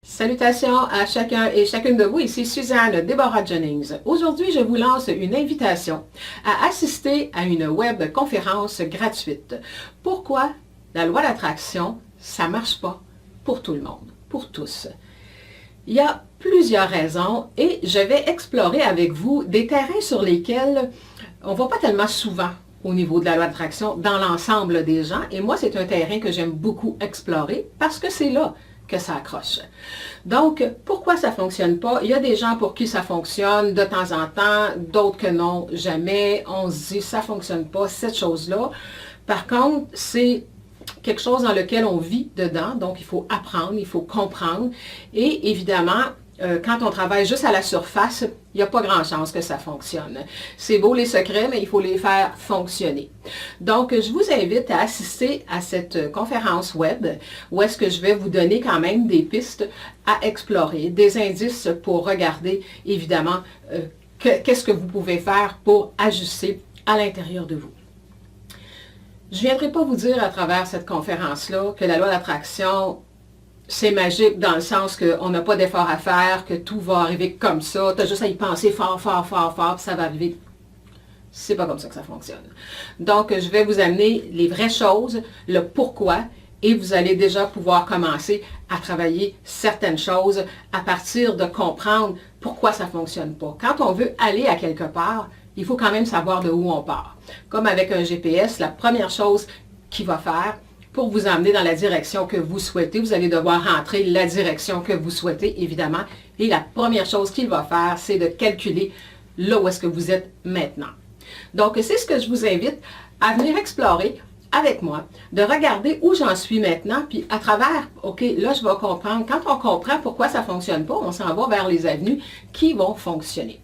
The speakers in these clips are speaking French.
Salutations à chacun et chacune de vous, ici Suzanne Deborah Jennings. Aujourd'hui, je vous lance une invitation à assister à une web conférence gratuite. Pourquoi la loi d'attraction, ça ne marche pas pour tout le monde, pour tous? Il y a plusieurs raisons et je vais explorer avec vous des terrains sur lesquels on ne va pas tellement souvent au niveau de la loi d'attraction dans l'ensemble des gens. Et moi, c'est un terrain que j'aime beaucoup explorer parce que c'est là que ça accroche. Donc, pourquoi ça ne fonctionne pas? Il y a des gens pour qui ça fonctionne de temps en temps, d'autres que non, jamais. On se dit, ça ne fonctionne pas, cette chose-là. Par contre, c'est quelque chose dans lequel on vit dedans, donc il faut apprendre, il faut comprendre. Et évidemment, quand on travaille juste à la surface, il n'y a pas grand chance que ça fonctionne. C'est beau les secrets, mais il faut les faire fonctionner. Donc, je vous invite à assister à cette conférence web où est-ce que je vais vous donner quand même des pistes à explorer, des indices pour regarder, évidemment, qu'est-ce que vous pouvez faire pour ajuster à l'intérieur de vous. Je ne viendrai pas vous dire à travers cette conférence-là que la loi d'attraction, c'est magique dans le sens qu'on n'a pas d'effort à faire, que tout va arriver comme ça. Tu as juste à y penser fort, fort, fort, fort, puis ça va arriver. C'est pas comme ça que ça fonctionne. Donc, je vais vous amener les vraies choses, le pourquoi, et vous allez déjà pouvoir commencer à travailler certaines choses à partir de comprendre pourquoi ça ne fonctionne pas. Quand on veut aller à quelque part, il faut quand même savoir de où on part. Comme avec un GPS, la première chose qu'il va faire, pour vous emmener dans la direction que vous souhaitez, vous allez devoir rentrer la direction que vous souhaitez, évidemment. Et la première chose qu'il va faire, c'est de calculer là où est-ce que vous êtes maintenant. Donc, c'est ce que je vous invite à venir explorer avec moi, de regarder où j'en suis maintenant, puis à travers, OK, là, je vais comprendre. Quand on comprend pourquoi ça ne fonctionne pas, on s'en va vers les avenues qui vont fonctionner.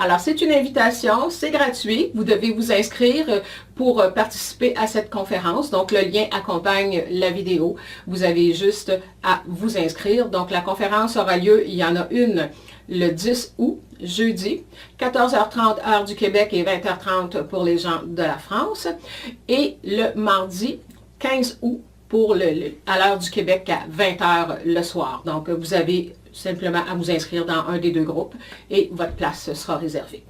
Alors, c'est une invitation, c'est gratuit. Vous devez vous inscrire pour participer à cette conférence. Donc, le lien accompagne la vidéo. Vous avez juste à vous inscrire. Donc, la conférence aura lieu, il y en a une le 10 août, jeudi, 14h30 heure du Québec et 20h30 pour les gens de la France. Et le mardi 15 août à l'heure du Québec à 20h le soir. Donc, vous avez simplement à vous inscrire dans un des deux groupes et votre place sera réservée.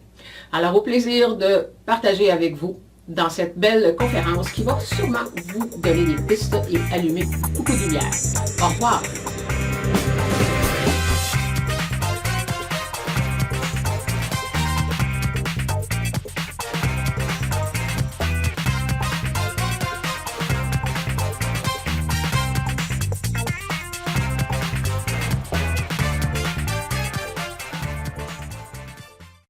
Alors, au plaisir de partager avec vous dans cette belle conférence qui va sûrement vous donner des pistes et allumer beaucoup de lumière. Au revoir!